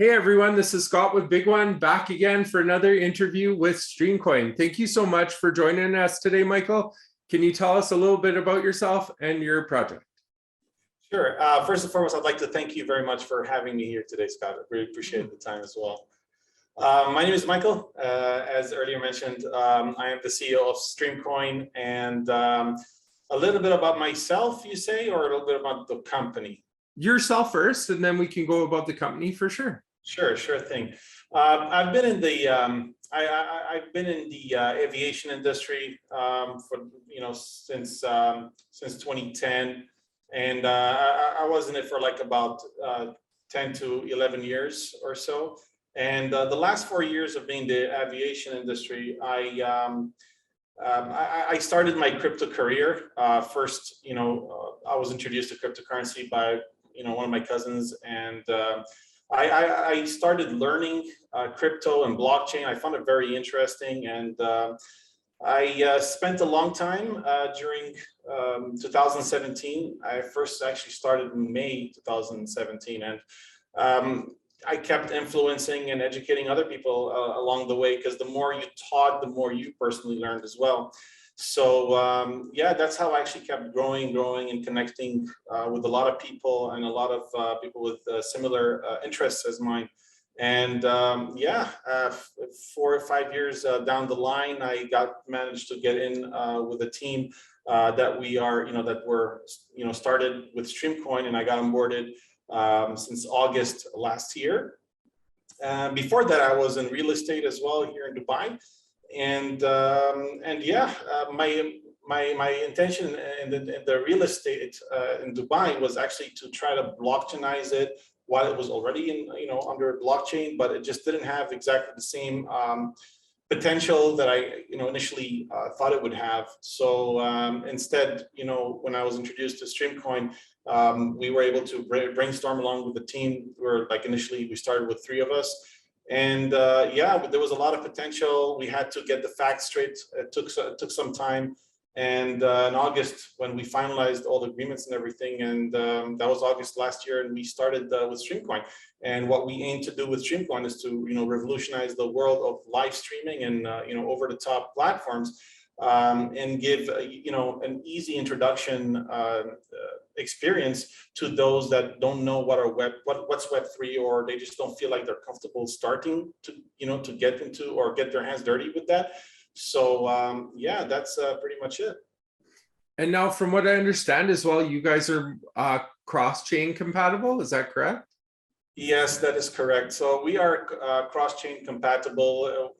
Hey everyone, this is Scott with BigONE back again for another interview with StreamCoin. Thank you so much for joining us today, Michael. Can you tell us a little bit about yourself and your project? Sure. First and foremost, I'd like to thank you very much for having me here today, Scott. I really appreciate the time as well. My name is Michael. As earlier mentioned, I am the CEO of StreamCoin, and a little bit about myself, you say, or a little bit about the company? Yourself first, and then we can go about the company for sure. Sure thing. I've been in the aviation industry since 2010, and I was in it for like about 10 to 11 years or so. And the last 4 years of being in the aviation industry, I started my crypto career. First, I was introduced to cryptocurrency by one of my cousins, and I started learning crypto and blockchain. I found it very interesting, and I spent a long time during 2017. I first actually started in May 2017, and I kept influencing and educating other people along the way, because the more you taught, the more you personally learned as well. So yeah, that's how I actually kept growing and connecting with a lot of people, and a lot of people with similar interests as mine. And yeah, 4 or 5 years down the line, I managed to get in with a team that were started with StreamCoin, and I got onboarded since August last year. Before that, I was in real estate as well here in Dubai. And yeah, my intention in the real estate in Dubai was actually to try to blockchainize it while it was already in under blockchain, but it just didn't have exactly the same potential that I initially thought it would have. So instead, when I was introduced to StreamCoin, we were able to brainstorm along with the team. Initially we started with 3 of us. And yeah, there was a lot of potential. We had to get the facts straight. It took some time. And in August, when we finalized all the agreements and everything, and that was August last year, and we started with StreamCoin. And what we aim to do with StreamCoin is to revolutionize the world of live streaming and over-the-top platforms, and give an easy introduction experience to those that don't know what's Web3, or they just don't feel like they're comfortable starting to get into or get their hands dirty with that. So yeah, that's pretty much it. And now, from what I understand as well, you guys are cross-chain compatible, is that correct? Yes, that is correct. So we are cross-chain compatible,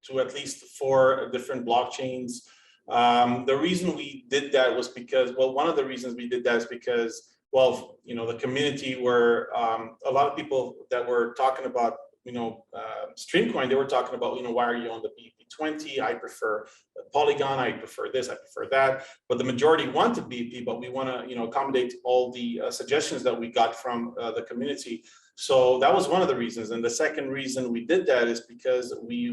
to at least 4 different blockchains. The reason we did that was because, well, one of the reasons we did that is because, well, the community were a lot of people that were talking about StreamCoin. They were talking about why are you on the BEP20? I prefer Polygon. I prefer this. I prefer that. But the majority wanted BEP, but we want to accommodate all the suggestions that we got from the community. So that was one of the reasons. And the second reason we did that is because we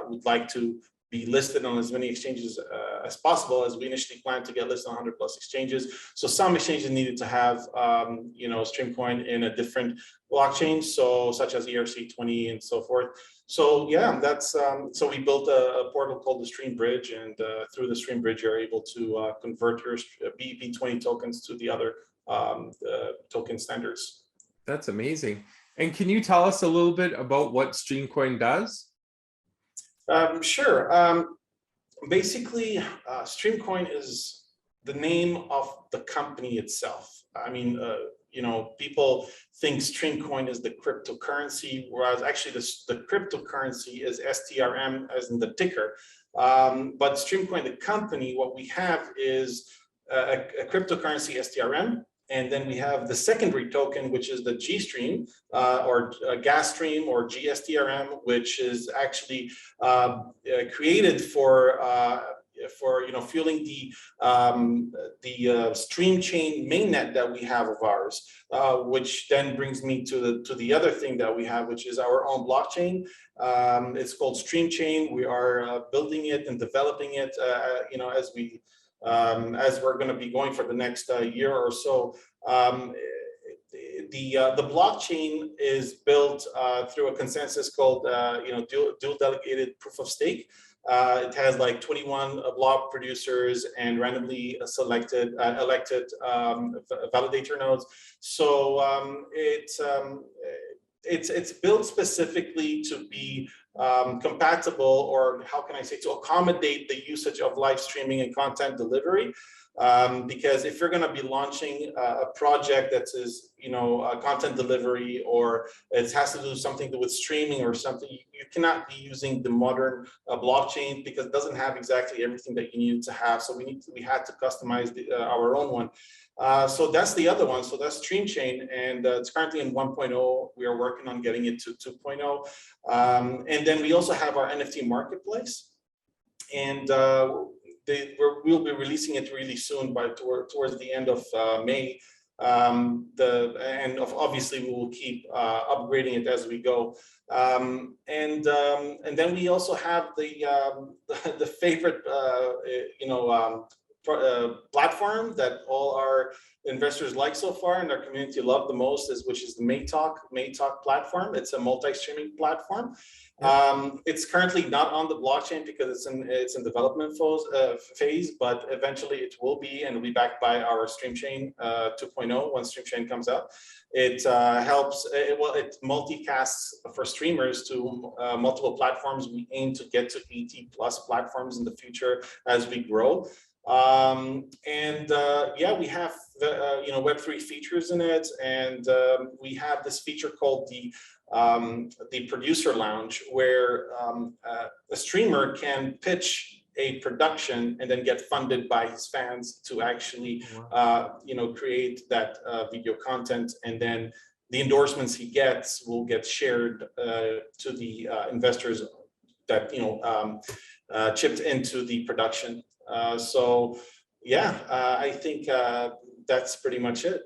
would like to be listed on as many exchanges as possible, as we initially planned to get listed on 100+ exchanges. So some exchanges needed to have StreamCoin in a different blockchain, such as ERC20 and so forth. So yeah, that's so we built a portal called the Stream Bridge, and through the Stream Bridge, you're able to convert your BEP20 tokens to the other token standards. That's amazing. And can you tell us a little bit about what StreamCoin does? Sure. Basically, StreamCoin is the name of the company itself. I mean, people think StreamCoin is the cryptocurrency, whereas actually the cryptocurrency is STRM, as in the ticker. But StreamCoin, the company, what we have is a cryptocurrency STRM. And then we have the secondary token, which is the GStream or gas stream or GSTRM, which is actually created for fueling the stream chain mainnet that we have of ours, which then brings me to the other thing that we have, which is our own blockchain. It's called StreamChain. We are building it and developing it, as we're going to be going for the next year or so. the blockchain is built through a consensus called dual delegated proof of stake. It has like 21 block producers and randomly selected elected validator nodes. So it's built specifically to be compatible, or how can I say, to accommodate the usage of live streaming and content delivery. Because if you're going to be launching a project that is, content delivery, or it has to do something with streaming or something, you cannot be using the modern blockchain, because it doesn't have exactly everything that you need to have. So we had to customize our own one. So that's the other one. So that's StreamChain, and it's currently in 1.0. We are working on getting it to 2.0. And then we also have our NFT marketplace, and we'll be releasing it really soon, by towards the end of May. Obviously we will keep upgrading it as we go. And then we also have the favorite platform that all our investors like so far and our community love the most, which is the Maytalk platform. It's a multi-streaming platform. It's currently not on the blockchain because it's in development phase, but eventually it will be, and will be backed by our StreamChain 2.0 once StreamChain comes out. It helps, it multicasts for streamers to multiple platforms. We aim to get to 80+ platforms in the future as we grow. We have the Web3 features in it, and we have this feature called the producer lounge, where a streamer can pitch a production and then get funded by his fans to actually create that video content, and then the endorsements he gets will get shared to the investors that chipped into the production. I think that's pretty much it.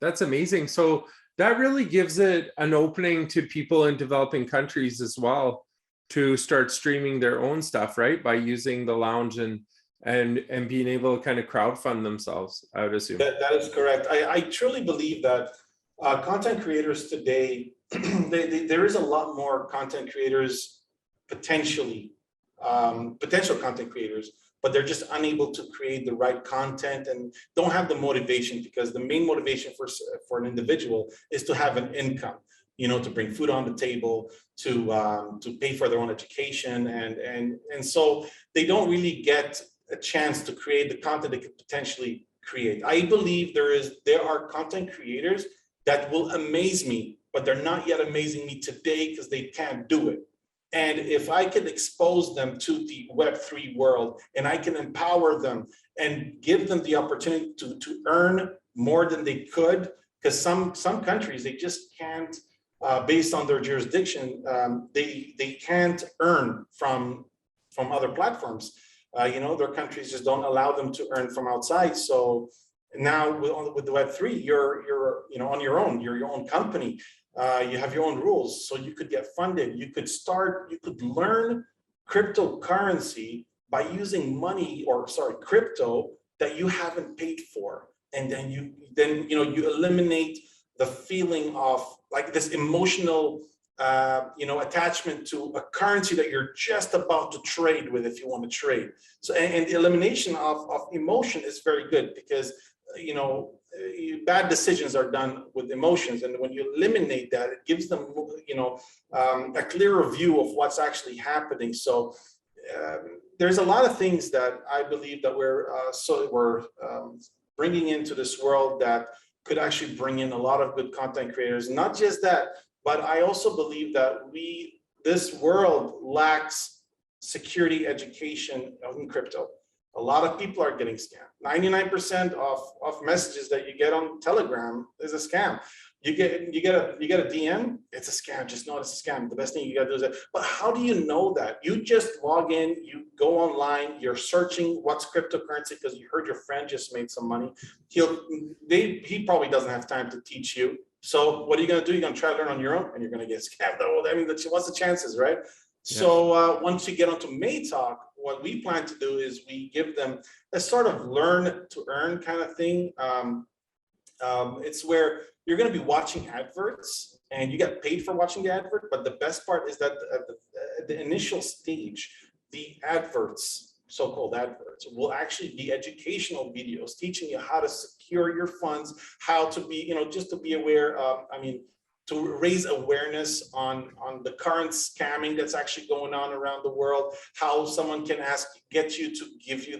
That's amazing. So that really gives it an opening to people in developing countries as well to start streaming their own stuff, right? By using the lounge and being able to kind of crowdfund themselves, I would assume. That is correct. I truly believe that content creators today, there is a lot more content creators, potential content creators, but they're just unable to create the right content and don't have the motivation, because the main motivation for an individual is to have an income, to bring food on the table, to pay for their own education, and so they don't really get a chance to create the content they could potentially create. I believe there are content creators that will amaze me, but they're not yet amazing me today because they can't do it. And if I can expose them to the Web3 world, and I can empower them and give them the opportunity to earn more than they could, because some countries, they just can't, based on their jurisdiction, they can't earn from other platforms. Their countries just don't allow them to earn from outside. So now with the Web3, you're on your own. You're your own company. You have your own rules, so you could get funded. You could learn cryptocurrency by using crypto that you haven't paid for, and then you eliminate the feeling of like this emotional attachment to a currency that you're just about to trade with, if you want to trade. So and the elimination of emotion is very good, because bad decisions are done with emotions, and when you eliminate that, it gives them a clearer view of what's actually happening. So there's a lot of things that I believe that we're bringing into this world that could actually bring in a lot of good content creators. Not just that, but I also believe that this world lacks security education in crypto. A lot of people are getting scammed. 99% of messages that you get on Telegram is a scam. You get a DM, it's a scam. Just know it's a scam. The best thing you gotta do is that. But how do you know that? You just log in, you go online, you're searching what's cryptocurrency because you heard your friend just made some money. He probably doesn't have time to teach you. So what are you gonna do? You're gonna try to learn on your own, and you're gonna get scammed. I mean, what's the chances, right? Yeah. So once you get onto Maytalk, what we plan to do is we give them a sort of learn to earn kind of thing. It's where you're going to be watching adverts and you get paid for watching the advert. But the best part is that at the initial stage, the adverts, so-called adverts, will actually be educational videos teaching you how to secure your funds, how to be, you know, just to be aware of, I mean, to raise awareness on the current scamming that's actually going on around the world, how someone can get you to give you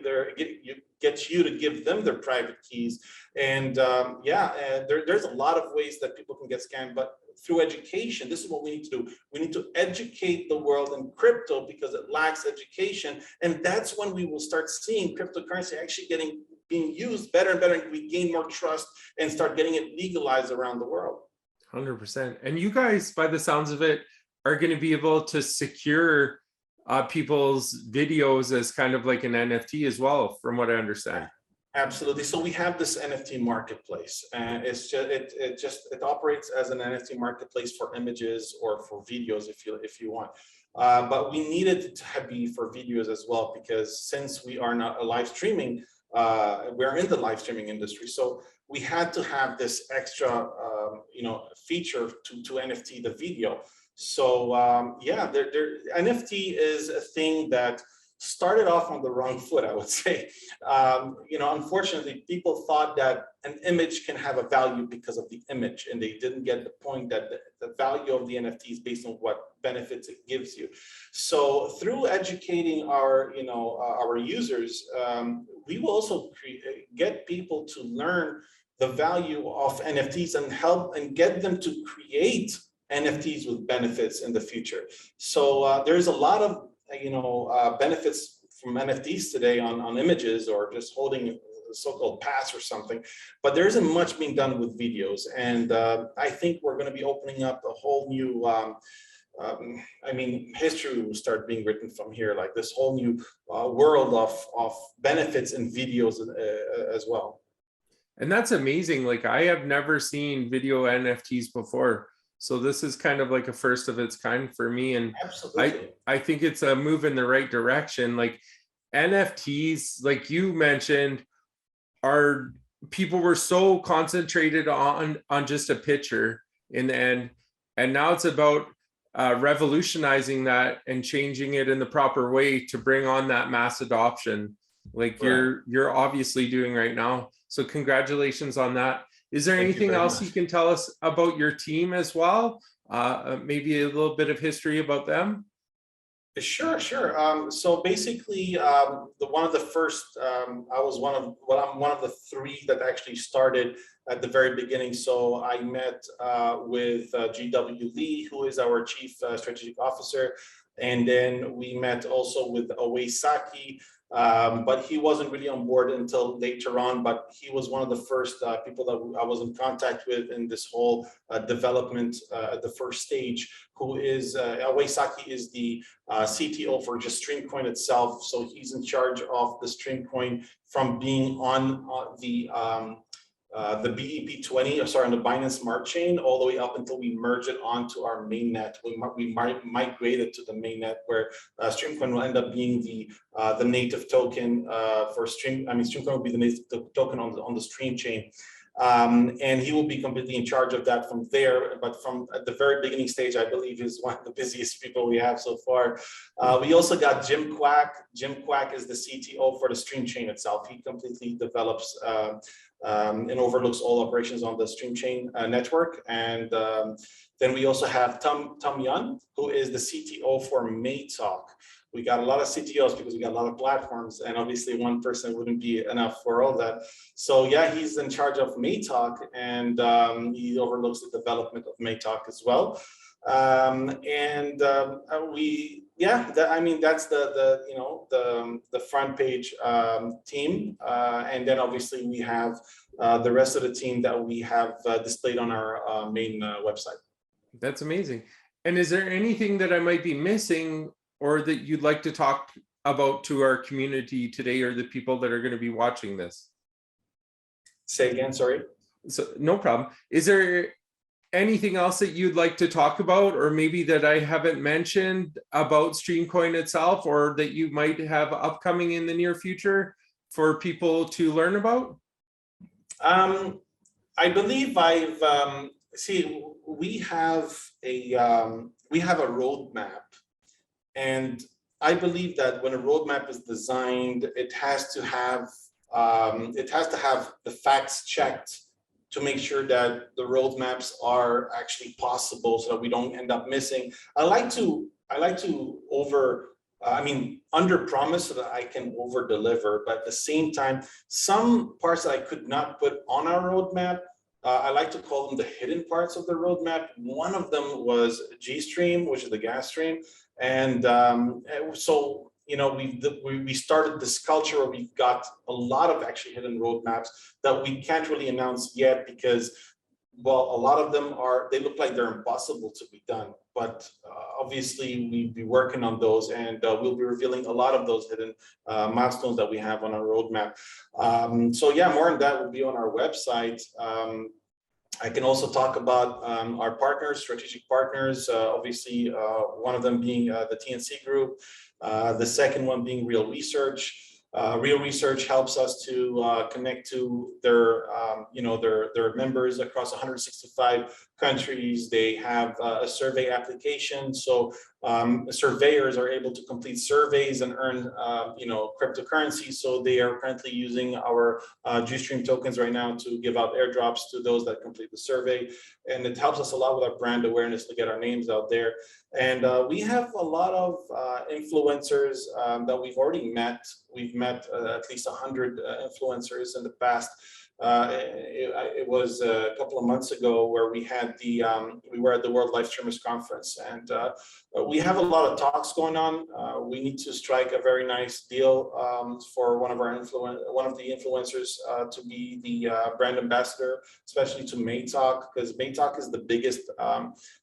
get you to give them their private keys. And there's a lot of ways that people can get scammed, but through education, this is what we need to do. We need to educate the world in crypto because it lacks education. And that's when we will start seeing cryptocurrency actually being used better and better, and we gain more trust and start getting it legalized around the world. 100%. And you guys, by the sounds of it, are going to be able to secure people's videos as kind of like an NFT as well, from what I understand. Absolutely. So we have this NFT marketplace, and it operates as an NFT marketplace for images or for videos if you want. But we needed it to be for videos as well, because since we are not a live streaming, we're in the live streaming industry, so we had to have this extra feature to NFT the video. So NFT is a thing that started off on the wrong foot, I would say. Unfortunately, people thought that an image can have a value because of the image, and they didn't get the point that the value of the NFT is based on what benefits it gives you. So through educating our users, we will also get people to learn the value of NFTs and help and get them to create NFTs with benefits in the future. So there's a lot of benefits from NFTs today on images or just holding a so-called pass or something, but there isn't much being done with videos. And I think we're going to be opening up a whole new, history will start being written from here, like this whole new world of benefits in videos as well. And that's amazing. Like, I have never seen video NFTs before. So this is kind of like a first of its kind for me. And absolutely, I think it's a move in the right direction. Like NFTs, like you mentioned, people were so concentrated on just a picture in the end. And now it's about revolutionizing that and changing it in the proper way to bring on that mass adoption, like you're obviously doing right now. So congratulations on that. Is there anything else you can tell us about your team as well? Maybe a little bit of history about them? Sure. So basically, one of the first, I'm one of the three that actually started at the very beginning. So I met with GW Lee, who is our Chief Strategic Officer. And then we met also with Owe Saki, but he wasn't really on board until later on, but he was one of the first people that I was in contact with in this whole development at the first stage, who is, Owe Saki is the CTO for just StreamCoin itself. So he's in charge of the StreamCoin from being on the BEP20, on the Binance Smart Chain, all the way up until we merge it onto our mainnet. We migrated to the mainnet, where StreamCoin will end up being the native token for StreamCoin will be the native token on the Stream chain. And he will be completely in charge of that from there. But from at the very beginning stage, I believe is one of the busiest people we have so far. We also got Jim Quack. Jim Quack is the CTO for the Stream chain itself. He completely develops and overlooks all operations on the Stream chain network. And then we also have Tom Yun, who is the CTO for Maytalk. We got a lot of CTOs because we got a lot of platforms, and obviously one person wouldn't be enough for all that. So yeah, he's in charge of Maytalk, and he overlooks the development of Maytalk as well. That's the front page team, and then obviously we have the rest of the team that we have displayed on our main website. That's amazing. And is there anything that I might be missing, or that you'd like to talk about to our community today, or the people that are going to be watching this? Say again, sorry. So no problem. Is there anything else that you'd like to talk about, or maybe that I haven't mentioned about StreamCoin itself, or that you might have upcoming in the near future for people to learn about? I believe see, we have a roadmap, and I believe that when a roadmap is designed, it has to have the facts checked to make sure that the roadmaps are actually possible, so that we don't end up missing. I like to under promise so that I can over deliver, but at the same time, some parts that I could not put on our roadmap, I like to call them the hidden parts of the roadmap. One of them was G-Stream, which is the gas stream. And so, you know, we started this culture where we've got a lot of actually hidden roadmaps that we can't really announce yet because, well, a lot of them they look like they're impossible to be done. But obviously, we'll be working on those, and we'll be revealing a lot of those hidden milestones that we have on our roadmap. So yeah, more on that will be on our website. I can also talk about our partners, strategic partners, obviously one of them being the TNC Group, the second one being Real Research. Real Research helps us to connect to their, their members across 165 countries. They have a survey application, so surveyors are able to complete surveys and earn, cryptocurrency. So they are currently using our G-Stream tokens right now to give out airdrops to those that complete the survey, and it helps us a lot with our brand awareness to get our names out there. And we have a lot of influencers that we've already met. We've met at least 100 influencers in the past. It was a couple of months ago where we had we were at the World Live Streamers Conference, and we have a lot of talks going on. We need to strike a very nice deal for one of the influencers to be the brand ambassador, especially to Maytalk, because Maytalk is the biggest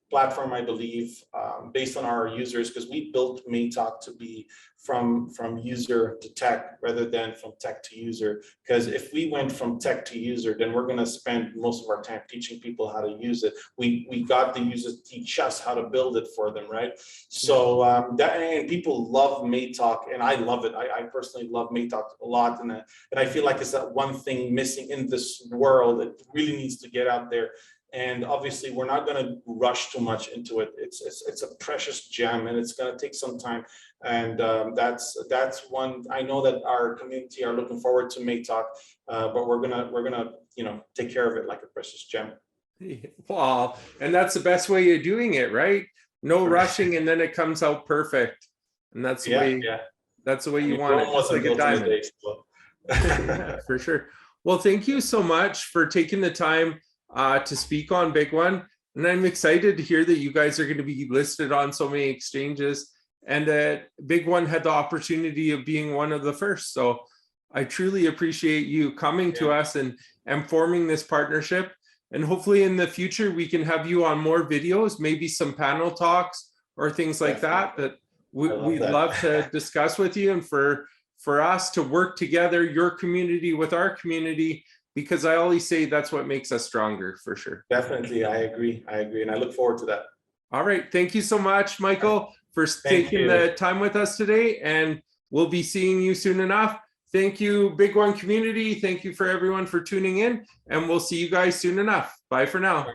platform, I believe, based on our users, because we built Maytalk to be from user to tech rather than from tech to user. Because if we went from tech to user, then we're going to spend most of our time teaching people how to use it. We got the users to teach us how to build it for them, right? So and people love Maytalk, and I love it. I personally love Maytalk a lot, and I feel like it's that one thing missing in this world. It really needs to get out there. And obviously, we're not going to rush too much into it. It's a precious gem, and it's going to take some time. And that's one. I know that our community are looking forward to Maytalk, but we're gonna take care of it like a precious gem. Wow, and that's the best way of doing it, right? No rushing, and then it comes out perfect. And that's the way. Yeah. That's the way you want it. It's like a diamond. Yeah, for sure. Well, thank you so much for taking the time to speak on BigOne, and I'm excited to hear that you guys are going to be listed on so many exchanges, and that BigOne had the opportunity of being one of the first. So I truly appreciate you coming to us and forming this partnership, and hopefully in the future we can have you on more videos, maybe some panel talks or things like that we'd love to discuss with you, and for us to work together, your community with our community, because I always say that's what makes us stronger, for sure. Definitely, I agree, and I look forward to that. All right, thank you so much, Michael, for taking the time with us today, and we'll be seeing you soon enough. Thank you, BigOne community. Thank you for everyone for tuning in, and we'll see you guys soon enough. Bye for now.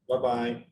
Bye-bye.